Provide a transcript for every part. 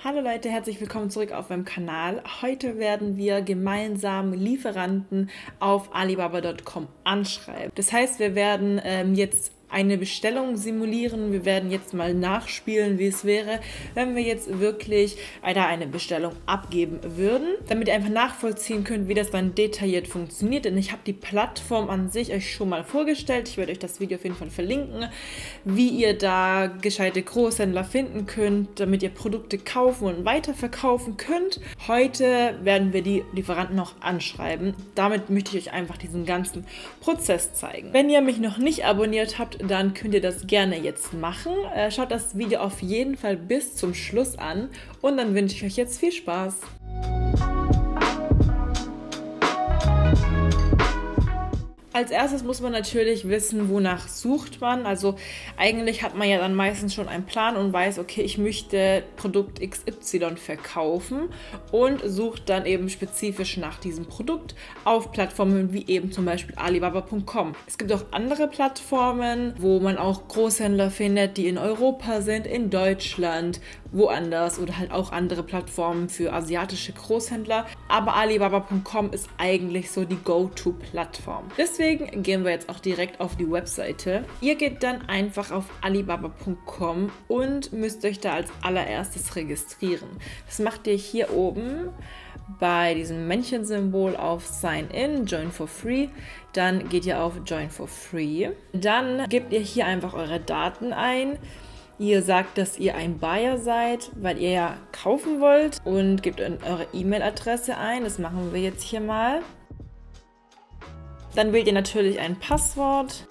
Hallo Leute, herzlich willkommen zurück auf meinem Kanal. Heute werden wir gemeinsam Lieferanten auf Alibaba.com anschreiben. Das heißt, wir werden jetzt eine Bestellung simulieren. Wir werden jetzt mal nachspielen, wie es wäre, wenn wir jetzt wirklich eine Bestellung abgeben würden, damit ihr einfach nachvollziehen könnt, wie das dann detailliert funktioniert. Denn ich habe die Plattform an sich euch schon mal vorgestellt. Ich werde euch das Video auf jeden Fall verlinken, wie ihr da gescheite Großhändler finden könnt, damit ihr Produkte kaufen und weiterverkaufen könnt. Heute werden wir die Lieferanten noch anschreiben. Damit möchte ich euch einfach diesen ganzen Prozess zeigen. Wenn ihr mich noch nicht abonniert habt, dann könnt ihr das gerne jetzt machen. Schaut das Video auf jeden Fall bis zum Schluss an und dann wünsche ich euch jetzt viel Spaß. Als erstes muss man natürlich wissen, wonach sucht man. Also eigentlich hat man ja dann meistens schon einen Plan und weiß, okay, ich möchte Produkt XY verkaufen und sucht dann eben spezifisch nach diesem Produkt auf Plattformen wie eben zum Beispiel Alibaba.com. Es gibt auch andere Plattformen, wo man auch Großhändler findet, die in Europa sind, in Deutschland, woanders oder halt auch andere Plattformen für asiatische Großhändler. Aber Alibaba.com ist eigentlich so die Go-To-Plattform. Deswegen gehen wir jetzt auch direkt auf die Webseite. Ihr geht dann einfach auf Alibaba.com und müsst euch da als allererstes registrieren. Das macht ihr hier oben bei diesem Männchensymbol auf Sign In, Join for Free. Dann geht ihr auf Join for Free. Dann gebt ihr hier einfach eure Daten ein. Ihr sagt, dass ihr ein Buyer seid, weil ihr ja kaufen wollt und gebt eure E-Mail-Adresse ein. Das machen wir jetzt hier mal. Dann wählt ihr natürlich ein Passwort.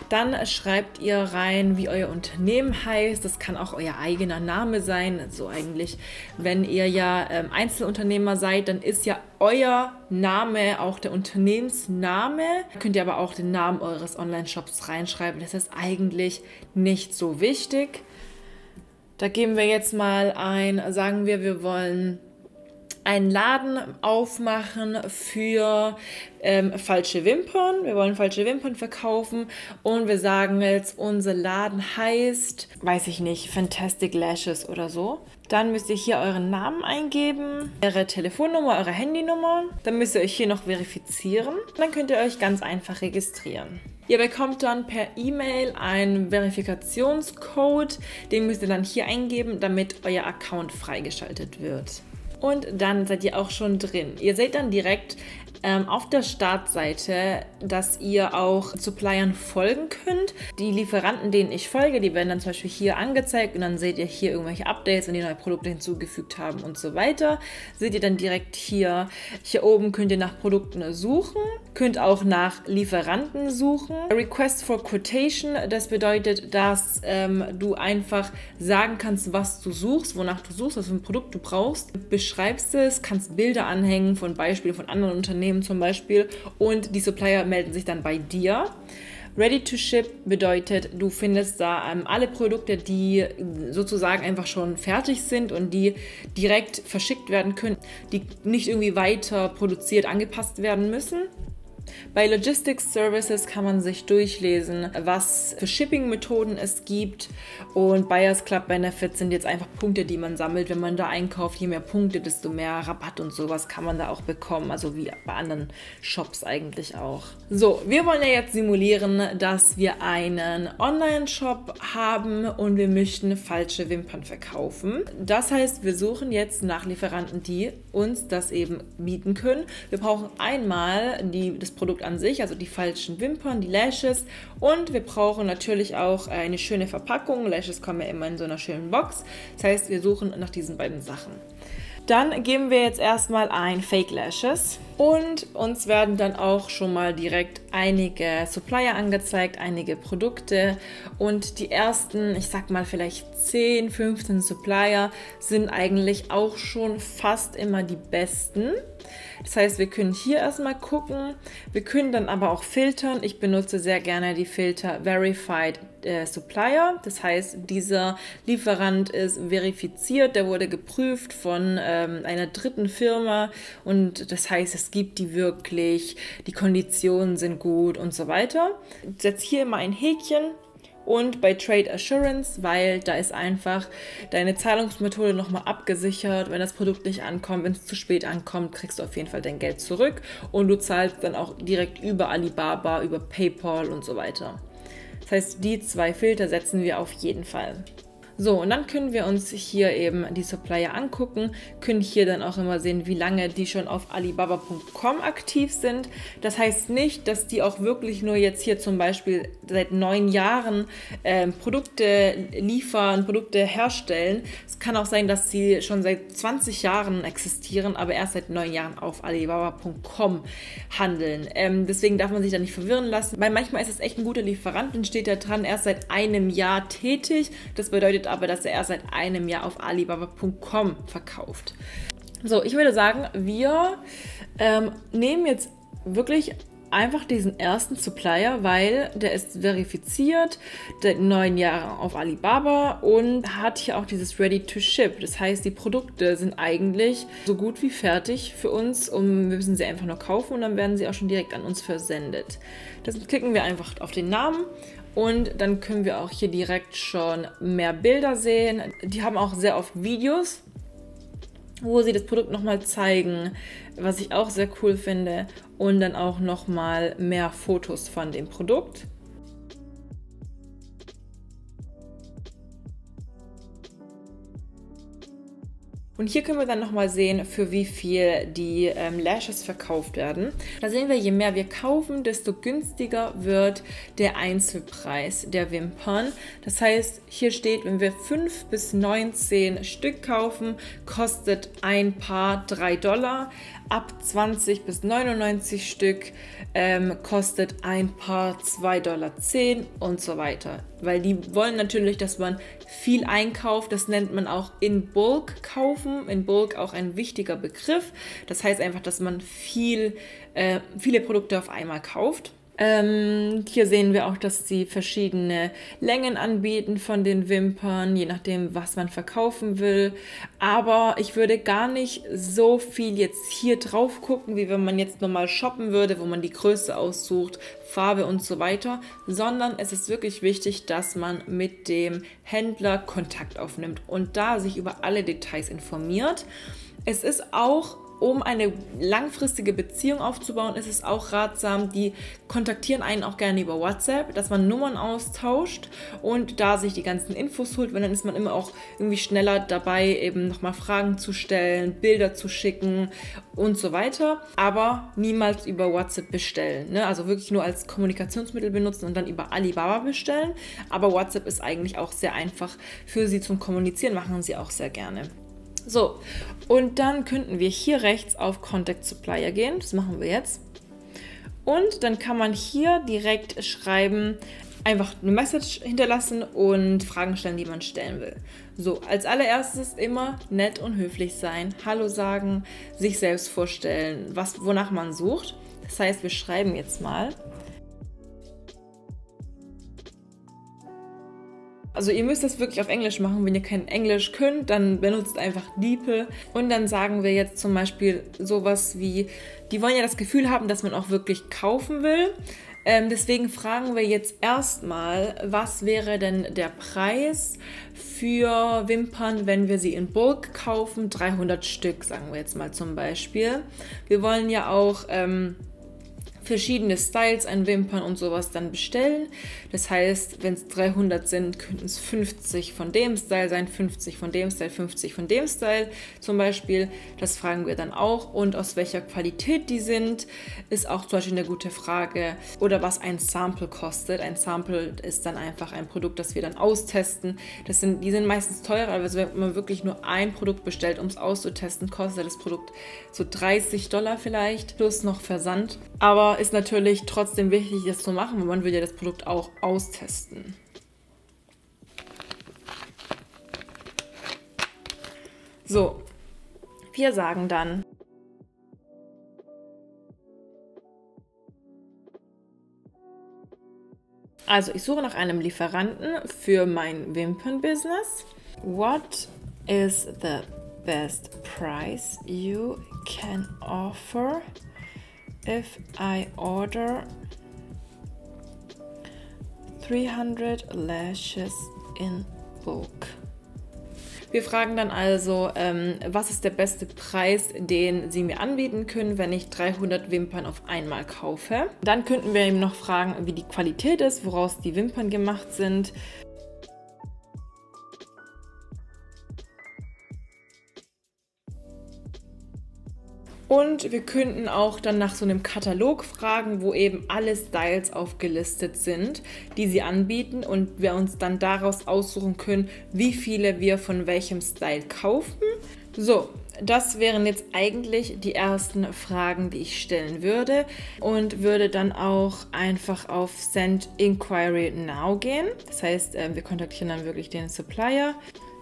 Dann schreibt ihr rein, wie euer Unternehmen heißt. Das kann auch euer eigener Name sein. So eigentlich, wenn ihr ja Einzelunternehmer seid, dann ist ja euer Name auch der Unternehmensname. Könnt ihr aber auch den Namen eures Online-Shops reinschreiben. Das ist eigentlich nicht so wichtig. Da geben wir jetzt mal ein, sagen wir wollen einen Laden aufmachen für falsche Wimpern. Wir wollen falsche Wimpern verkaufen und wir sagen jetzt, unser Laden heißt, weiß ich nicht, Fantastic Lashes oder so. Dann müsst ihr hier euren Namen eingeben, eure Telefonnummer, eure Handynummer. Dann müsst ihr euch hier noch verifizieren. Dann könnt ihr euch ganz einfach registrieren. Ihr bekommt dann per E-Mail einen Verifikationscode. Den müsst ihr dann hier eingeben, damit euer Account freigeschaltet wird. Und dann seid ihr auch schon drin. Ihr seht dann direkt auf der Startseite, dass ihr auch Suppliern folgen könnt. Die Lieferanten, denen ich folge, die werden dann zum Beispiel hier angezeigt und dann seht ihr hier irgendwelche Updates, wenn die neue Produkte hinzugefügt haben und so weiter. Seht ihr dann direkt hier. Hier oben könnt ihr nach Produkten suchen, könnt auch nach Lieferanten suchen. Request for Quotation, das bedeutet, dass du einfach sagen kannst, was du suchst, wonach du suchst, was für ein Produkt du brauchst. Beschreibst es, kannst Bilder anhängen von Beispielen von anderen Unternehmen zum Beispiel und die Supplier melden sich dann bei dir. Ready to ship bedeutet, du findest da alle Produkte, die sozusagen einfach schon fertig sind und die direkt verschickt werden können, die nicht irgendwie weiter produziert, angepasst werden müssen. Bei Logistics Services kann man sich durchlesen, was für Shipping-Methoden es gibt, und Buyers Club Benefits sind jetzt einfach Punkte, die man sammelt, wenn man da einkauft. Je mehr Punkte, desto mehr Rabatt und sowas kann man da auch bekommen, also wie bei anderen Shops eigentlich auch. So, wir wollen ja jetzt simulieren, dass wir einen Online-Shop haben und wir möchten falsche Wimpern verkaufen. Das heißt, wir suchen jetzt nach Lieferanten, die uns das eben bieten können. Wir brauchen einmal das Produkt an sich, also die falschen Wimpern, die Lashes, und wir brauchen natürlich auch eine schöne Verpackung. Lashes kommen ja immer in so einer schönen Box. Das heißt, wir suchen nach diesen beiden Sachen. Dann geben wir jetzt erstmal ein Fake Lashes und uns werden dann auch schon mal direkt einige Supplier angezeigt, einige Produkte, und die ersten, ich sag mal vielleicht 10, 15 Supplier sind eigentlich auch schon fast immer die besten. Das heißt, wir können hier erstmal gucken, wir können dann aber auch filtern. Ich benutze sehr gerne die Filter Verified Supplier. Das heißt, dieser Lieferant ist verifiziert, der wurde geprüft von einer dritten Firma und das heißt, es gibt die wirklich, die Konditionen sind gut und so weiter. Ich setze hier mal ein Häkchen. Und bei Trade Assurance, weil da ist einfach deine Zahlungsmethode nochmal abgesichert. Wenn das Produkt nicht ankommt, wenn es zu spät ankommt, kriegst du auf jeden Fall dein Geld zurück. Und du zahlst dann auch direkt über Alibaba, über PayPal und so weiter. Das heißt, die 2 Filter setzen wir auf jeden Fall. So, und dann können wir uns hier eben die Supplier angucken, können hier dann auch immer sehen, wie lange die schon auf Alibaba.com aktiv sind. Das heißt nicht, dass die auch wirklich nur jetzt hier zum Beispiel seit 9 Jahren Produkte liefern, Produkte herstellen. Es kann auch sein, dass sie schon seit 20 Jahren existieren, aber erst seit 9 Jahren auf Alibaba.com handeln. Deswegen darf man sich da nicht verwirren lassen, weil manchmal ist es echt ein guter Lieferant, dann steht da dran, erst seit einem Jahr tätig. Das bedeutet aber, dass er erst seit einem Jahr auf Alibaba.com verkauft. So, ich würde sagen, wir nehmen jetzt wirklich einfach diesen ersten Supplier, weil der ist verifiziert, seit 9 Jahren auf Alibaba und hat hier auch dieses Ready to Ship. Das heißt, die Produkte sind eigentlich so gut wie fertig für uns und wir müssen sie einfach nur kaufen und dann werden sie auch schon direkt an uns versendet. Das klicken wir einfach auf den Namen. Und dann können wir auch hier direkt schon mehr Bilder sehen. Die haben auch sehr oft Videos, wo sie das Produkt nochmal zeigen, was ich auch sehr cool finde. Und dann auch nochmal mehr Fotos von dem Produkt. Und hier können wir dann nochmal sehen, für wie viel die Lashes verkauft werden. Da sehen wir, je mehr wir kaufen, desto günstiger wird der Einzelpreis der Wimpern. Das heißt, hier steht, wenn wir 5 bis 19 Stück kaufen, kostet ein Paar $3. Ab 20 bis 99 Stück kostet ein Paar $2,10 und so weiter. Weil die wollen natürlich, dass man viel einkauft. Das nennt man auch in Bulk kaufen. In Bulk auch ein wichtiger Begriff. Das heißt einfach, dass man viele Produkte auf einmal kauft. Hier sehen wir auch, dass sie verschiedene Längen anbieten von den Wimpern, je nachdem, was man verkaufen will. Aber ich würde gar nicht so viel jetzt hier drauf gucken, wie wenn man jetzt normal shoppen würde, wo man die Größe aussucht, Farbe und so weiter, sondern es ist wirklich wichtig, dass man mit dem Händler Kontakt aufnimmt und da sich über alle Details informiert. Es ist auch, um eine langfristige Beziehung aufzubauen, ist es auch ratsam, die kontaktieren einen auch gerne über WhatsApp, dass man Nummern austauscht und da sich die ganzen Infos holt, weil dann ist man immer auch irgendwie schneller dabei, eben nochmal Fragen zu stellen, Bilder zu schicken und so weiter, aber niemals über WhatsApp bestellen, ne? Also wirklich nur als Kommunikationsmittel benutzen und dann über Alibaba bestellen, aber WhatsApp ist eigentlich auch sehr einfach für sie zum Kommunizieren, machen sie auch sehr gerne. So, und dann könnten wir hier rechts auf Contact Supplier gehen. Das machen wir jetzt. Und dann kann man hier direkt schreiben, einfach eine Message hinterlassen und Fragen stellen, die man stellen will. So, als allererstes immer nett und höflich sein, Hallo sagen, sich selbst vorstellen, wonach man sucht. Das heißt, wir schreiben jetzt mal. Also ihr müsst das wirklich auf Englisch machen. Wenn ihr kein Englisch könnt, dann benutzt einfach DeepL. Und dann sagen wir jetzt zum Beispiel sowas wie, die wollen ja das Gefühl haben, dass man auch wirklich kaufen will. Deswegen fragen wir jetzt erstmal, was wäre denn der Preis für Wimpern, wenn wir sie in Bulk kaufen? 300 Stück, sagen wir jetzt mal zum Beispiel. Wir wollen ja auch verschiedene Styles an Wimpern und sowas dann bestellen. Das heißt, wenn es 300 sind, könnten es 50 von dem Style sein, 50 von dem Style, 50 von dem Style zum Beispiel. Das fragen wir dann auch. Und aus welcher Qualität die sind, ist auch zum Beispiel eine gute Frage. Oder was ein Sample kostet. Ein Sample ist dann einfach ein Produkt, das wir dann austesten. Die sind meistens teurer, also wenn man wirklich nur ein Produkt bestellt, um es auszutesten, kostet das Produkt so $30 vielleicht, plus noch Versand. Aber ist natürlich trotzdem wichtig, das zu machen, weil man will ja das Produkt auch austesten. So, wir sagen dann, also ich suche nach einem Lieferanten für mein Wimpern-Business. What is the best price you can offer if I order 300 Lashes in bulk. Wir fragen dann also, was ist der beste Preis, den Sie mir anbieten können, wenn ich 300 Wimpern auf einmal kaufe. Dann könnten wir ihm noch fragen, wie die Qualität ist, woraus die Wimpern gemacht sind. Und wir könnten auch dann nach so einem Katalog fragen, wo eben alle Styles aufgelistet sind, die sie anbieten und wir uns dann daraus aussuchen können, wie viele wir von welchem Style kaufen. So, das wären jetzt eigentlich die ersten Fragen, die ich stellen würde und würde dann auch einfach auf Send Inquiry Now gehen. Das heißt, wir kontaktieren dann wirklich den Supplier.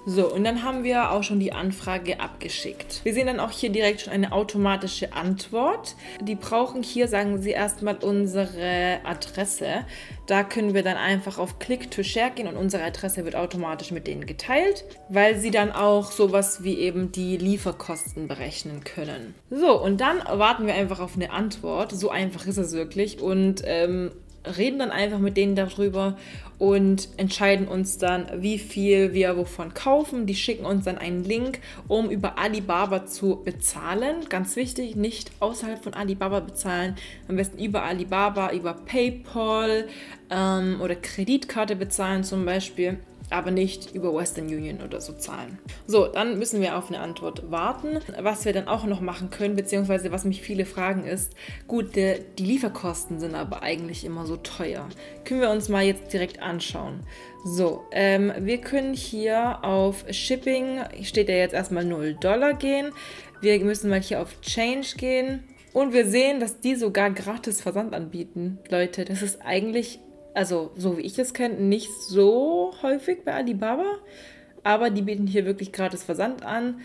So, und dann haben wir auch schon die Anfrage abgeschickt. Wir sehen dann auch hier direkt schon eine automatische Antwort. Die brauchen hier, sagen sie, erstmal unsere Adresse. Da können wir dann einfach auf Click to Share gehen und unsere Adresse wird automatisch mit denen geteilt, weil sie dann auch sowas wie eben die Lieferkosten berechnen können. So, und dann warten wir einfach auf eine Antwort. So einfach ist es wirklich und reden dann einfach mit denen darüber und entscheiden uns dann, wie viel wir wovon kaufen. Die schicken uns dann einen Link, um über Alibaba zu bezahlen. Ganz wichtig, nicht außerhalb von Alibaba bezahlen. Am besten über Alibaba, über PayPal oder Kreditkarte bezahlen zum Beispiel, aber nicht über Western Union oder so zahlen. So, dann müssen wir auf eine Antwort warten. Was wir dann auch noch machen können, beziehungsweise was mich viele fragen ist, gut, die Lieferkosten sind aber eigentlich immer so teuer. Können wir uns mal jetzt direkt anschauen. So, wir können hier auf Shipping, steht ja jetzt erstmal $0 gehen. Wir müssen mal hier auf Change gehen. Und wir sehen, dass die sogar gratis Versand anbieten. Leute, das ist eigentlich, also so wie ich es kenne, nicht so häufig bei Alibaba, aber die bieten hier wirklich gratis Versand an.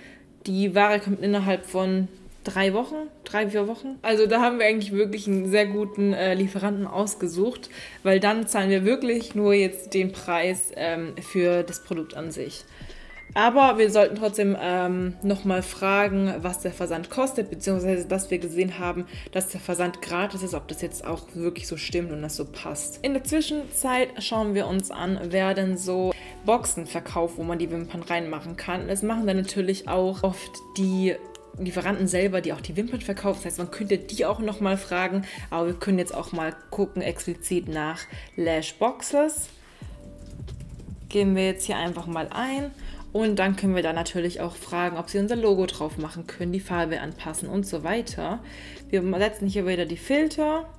Die Ware kommt innerhalb von 3 Wochen, 3-4 Wochen. Also da haben wir eigentlich wirklich einen sehr guten Lieferanten ausgesucht, weil dann zahlen wir wirklich nur jetzt den Preis für das Produkt an sich. Aber wir sollten trotzdem nochmal fragen, was der Versand kostet, beziehungsweise dass wir gesehen haben, dass der Versand gratis ist, ob das jetzt auch wirklich so stimmt und das so passt. In der Zwischenzeit schauen wir uns an, wer denn so Boxen verkauft, wo man die Wimpern reinmachen kann. Das machen dann natürlich auch oft die Lieferanten selber, die auch die Wimpern verkaufen. Das heißt, man könnte die auch nochmal fragen, aber wir können jetzt auch mal gucken, explizit nach Lash Boxes. Geben wir jetzt hier einfach mal ein. Und dann können wir da natürlich auch fragen, ob sie unser Logo drauf machen können, die Farbe anpassen und so weiter. Wir setzen hier wieder die Filter.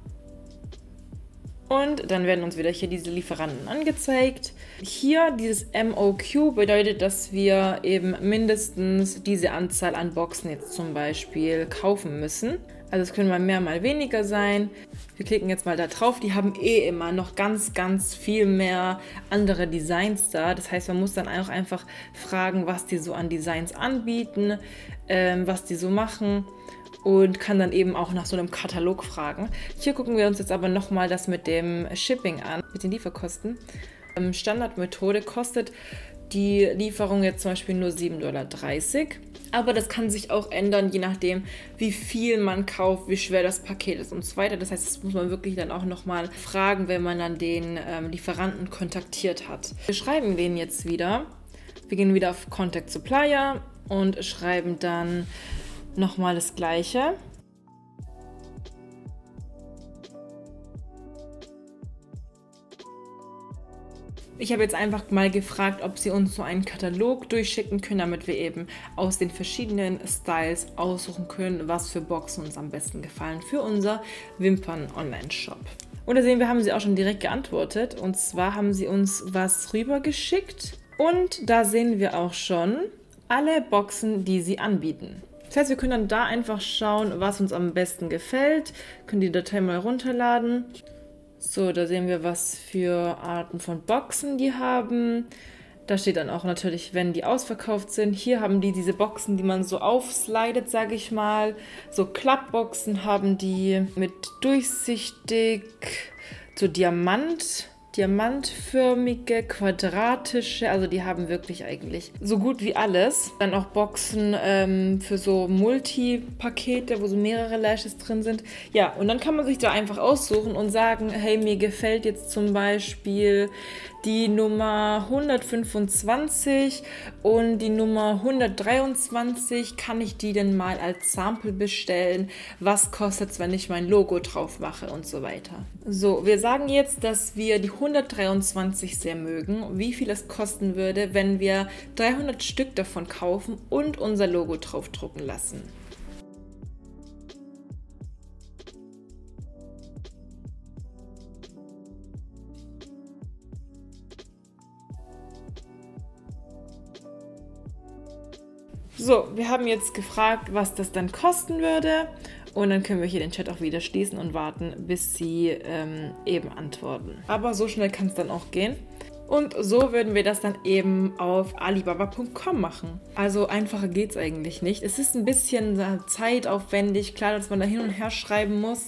Und dann werden uns wieder hier diese Lieferanten angezeigt. Hier dieses MOQ bedeutet, dass wir eben mindestens diese Anzahl an Boxen jetzt zum Beispiel kaufen müssen. Also es können mal mehr, mal weniger sein. Wir klicken jetzt mal da drauf. Die haben immer noch ganz, ganz viel mehr andere Designs da. Das heißt, man muss dann auch einfach fragen, was die so an Designs anbieten, was die so machen. Und kann dann eben auch nach so einem Katalog fragen. Hier gucken wir uns jetzt aber nochmal das mit dem Shipping an, mit den Lieferkosten. Standardmethode kostet die Lieferung jetzt zum Beispiel nur $7,30. Aber das kann sich auch ändern, je nachdem, wie viel man kauft, wie schwer das Paket ist und so weiter. Das heißt, das muss man wirklich dann auch nochmal fragen, wenn man dann den Lieferanten kontaktiert hat. Wir schreiben den jetzt wieder. Wir gehen wieder auf Contact Supplier und schreiben dann nochmal das Gleiche. Ich habe jetzt einfach mal gefragt, ob sie uns so einen Katalog durchschicken können, damit wir eben aus den verschiedenen Styles aussuchen können, was für Boxen uns am besten gefallen für unser Wimpern-Online-Shop. Und da sehen wir, haben sie auch schon direkt geantwortet. Und zwar haben sie uns was rübergeschickt. Und da sehen wir auch schon alle Boxen, die sie anbieten. Das heißt, wir können dann da einfach schauen, was uns am besten gefällt. Können die Datei mal runterladen. So, da sehen wir, was für Arten von Boxen die haben. Da steht dann auch natürlich, wenn die ausverkauft sind. Hier haben die diese Boxen, die man so aufslidet, sage ich mal. So Klappboxen haben die mit durchsichtig, so Diamant. diamantförmige, quadratische, also die haben wirklich eigentlich so gut wie alles. Dann auch Boxen für so Multi-Pakete, wo so mehrere Lashes drin sind. Ja, und dann kann man sich da einfach aussuchen und sagen, hey, mir gefällt jetzt zum Beispiel die Nummer 125 und die Nummer 123, kann ich die denn mal als Sample bestellen? Was kostet es, wenn ich mein Logo drauf mache und so weiter? So, wir sagen jetzt, dass wir die 123 sehr mögen, wie viel es kosten würde, wenn wir 300 Stück davon kaufen und unser Logo drauf drucken lassen. So, wir haben jetzt gefragt, was das dann kosten würde und dann können wir hier den Chat auch wieder schließen und warten, bis sie eben antworten. Aber so schnell kann es dann auch gehen. Und so würden wir das dann eben auf Alibaba.com machen. Also einfacher geht es eigentlich nicht. Es ist ein bisschen zeitaufwendig, klar, dass man da hin und her schreiben muss,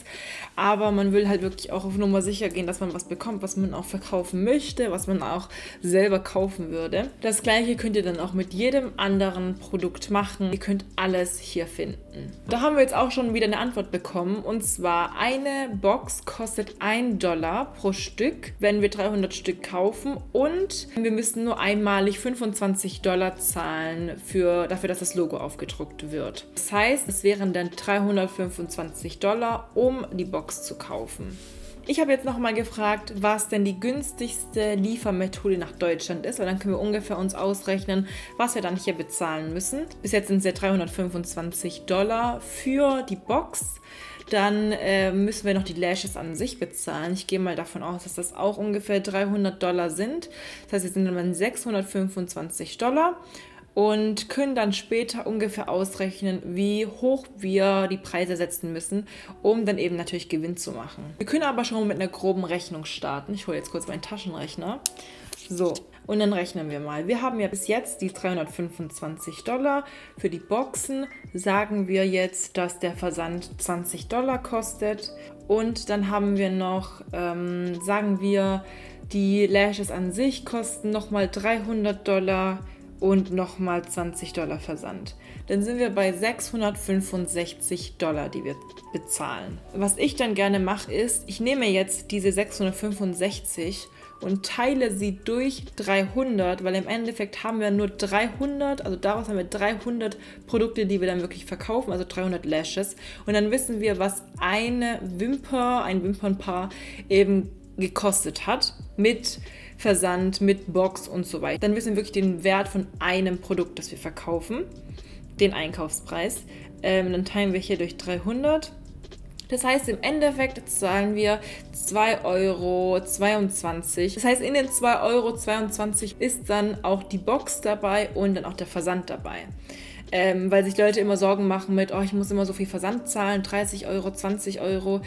aber man will halt wirklich auch auf Nummer sicher gehen, dass man was bekommt, was man auch verkaufen möchte, was man auch selber kaufen würde. Das gleiche könnt ihr dann auch mit jedem anderen Produkt machen. Ihr könnt alles hier finden. Da haben wir jetzt auch schon wieder eine Antwort bekommen, und zwar eine Box kostet $1 pro Stück, wenn wir 300 Stück kaufen. Und wir müssen nur einmalig $25 zahlen dafür, dass das Logo aufgedruckt wird. Das heißt, es wären dann $325, um die Box zu kaufen. Ich habe jetzt nochmal gefragt, was denn die günstigste Liefermethode nach Deutschland ist, weil dann können wir ungefähr uns ausrechnen, was wir dann hier bezahlen müssen. Bis jetzt sind es ja $325 für die Box. Dann müssen wir noch die Lashes an sich bezahlen. Ich gehe mal davon aus, dass das auch ungefähr $300 sind. Das heißt, es sind dann $625 und können dann später ungefähr ausrechnen, wie hoch wir die Preise setzen müssen, um dann eben natürlich Gewinn zu machen. Wir können aber schon mit einer groben Rechnung starten. Ich hole jetzt kurz meinen Taschenrechner. So, und dann rechnen wir mal. Wir haben ja bis jetzt die $325 für die Boxen. Sagen wir jetzt, dass der Versand $20 kostet. Und dann haben wir noch, sagen wir, die Lashes an sich kosten nochmal $300 und nochmal $20 Versand. Dann sind wir bei $665, die wir bezahlen. Was ich dann gerne mache, ist, ich nehme jetzt diese 665 und teile sie durch 300, weil im Endeffekt haben wir nur 300, also daraus haben wir 300 Produkte, die wir dann wirklich verkaufen, also 300 Lashes. Und dann wissen wir, was ein Wimpernpaar eben gekostet hat, mit Versand, mit Box und so weiter. Dann wissen wir wirklich den Wert von einem Produkt, das wir verkaufen, den Einkaufspreis. Dann teilen wir hier durch 300. Das heißt, im Endeffekt zahlen wir 2,22 €. Das heißt, in den 2,22 € ist dann auch die Box dabei und dann auch der Versand dabei. Weil sich Leute immer Sorgen machen mit, oh, ich muss immer so viel Versand zahlen, 30 €, 20 €.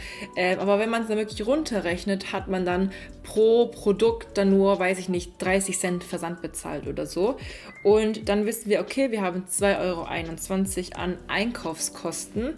Aber wenn man es dann wirklich runterrechnet, hat man dann pro Produkt dann nur, weiß ich nicht, 30 Cent Versand bezahlt oder so. Und dann wissen wir, okay, wir haben 2,21 € an Einkaufskosten.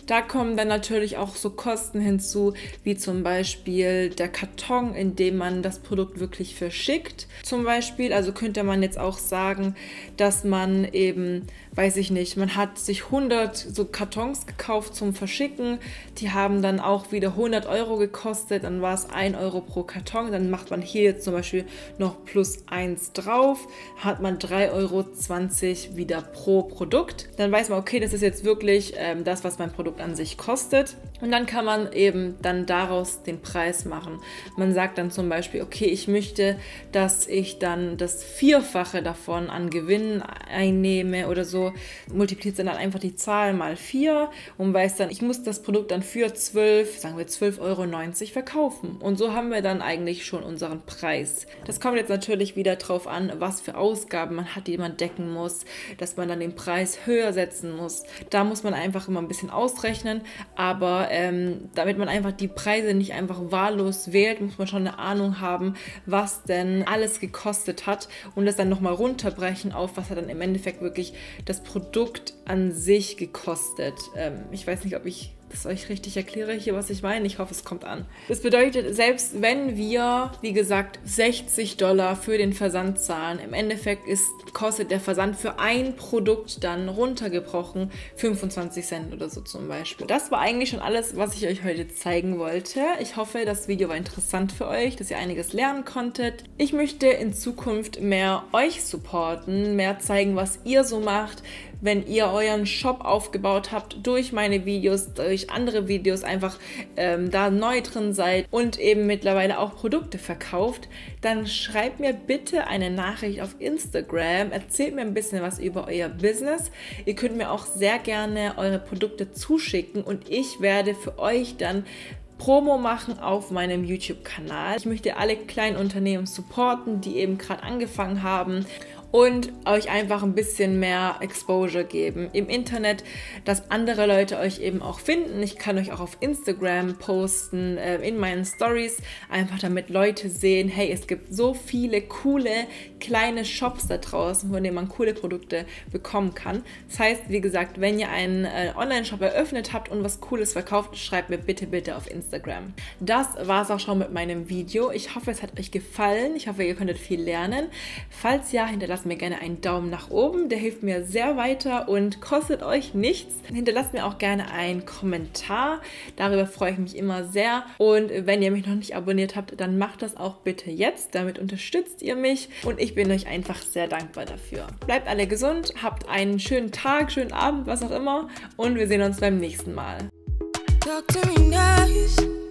Da kommen dann natürlich auch so Kosten hinzu, wie zum Beispiel der Karton, in dem man das Produkt wirklich verschickt. Zum Beispiel, also könnte man jetzt auch sagen, dass man eben, weiß ich nicht, man hat sich 100 so Kartons gekauft zum Verschicken. Die haben dann auch wieder 100 € gekostet, dann war es 1 € pro Karton. Dann macht man hier jetzt zum Beispiel noch +1 drauf, hat man 3,20 € wieder pro Produkt. Dann weiß man, okay, das ist jetzt wirklich das, was mein Produkt an sich kostet. Und dann kann man eben dann daraus den Preis machen. Man sagt dann zum Beispiel, okay, ich möchte, dass ich dann das Vierfache davon an Gewinn einnehme oder so. Multipliziert dann einfach die Zahl mal 4 und weiß dann, ich muss das Produkt dann für 12,90 € verkaufen. Und so haben wir dann eigentlich schon unseren Preis. Das kommt jetzt natürlich wieder drauf an, was für Ausgaben man hat, die man decken muss, dass man dann den Preis höher setzen muss. Da muss man einfach immer ein bisschen ausrechnen, aber damit man einfach die Preise nicht einfach wahllos wählt, muss man schon eine Ahnung haben, was denn alles gekostet hat und das dann nochmal runterbrechen auf, was hat dann im Endeffekt wirklich das Produkt an sich gekostet. Ich weiß nicht, ob ich das euch richtig erkläre hier, was ich meine. Ich hoffe, es kommt an. Das bedeutet, selbst wenn wir, wie gesagt, $60 für den Versand zahlen, im Endeffekt kostet der Versand für ein Produkt dann runtergebrochen 25 Cent oder so zum Beispiel. Das war eigentlich schon alles, was ich euch heute zeigen wollte. Ich hoffe, das Video war interessant für euch, dass ihr einiges lernen konntet. Ich möchte in Zukunft mehr euch supporten, mehr zeigen, was ihr so macht, wenn ihr euren Shop aufgebaut habt durch meine Videos, durch andere Videos, einfach da neu drin seid und eben mittlerweile auch Produkte verkauft, dann schreibt mir bitte eine Nachricht auf Instagram, erzählt mir ein bisschen was über euer Business. Ihr könnt mir auch sehr gerne eure Produkte zuschicken und ich werde für euch dann Promo machen auf meinem YouTube-Kanal. Ich möchte alle kleinen Unternehmen supporten, die eben gerade angefangen haben und euch einfach ein bisschen mehr Exposure geben im Internet, dass andere Leute euch eben auch finden. Ich kann euch auch auf Instagram posten, in meinen Stories, einfach damit Leute sehen, hey, es gibt so viele coole kleine Shops da draußen, von denen man coole Produkte bekommen kann. Das heißt, wie gesagt, wenn ihr einen Online-Shop eröffnet habt und was Cooles verkauft, schreibt mir bitte auf Instagram. Das war es auch schon mit meinem Video. Ich hoffe, es hat euch gefallen. Ich hoffe, ihr konntet viel lernen. Falls ja, hinterlasst mir gerne einen Daumen nach oben. Der hilft mir sehr weiter und kostet euch nichts. Hinterlasst mir auch gerne einen Kommentar. Darüber freue ich mich immer sehr. Und wenn ihr mich noch nicht abonniert habt, dann macht das auch bitte jetzt. Damit unterstützt ihr mich und ich bin euch einfach sehr dankbar dafür. Bleibt alle gesund, habt einen schönen Tag, schönen Abend, was auch immer und wir sehen uns beim nächsten Mal. Talk to me nice.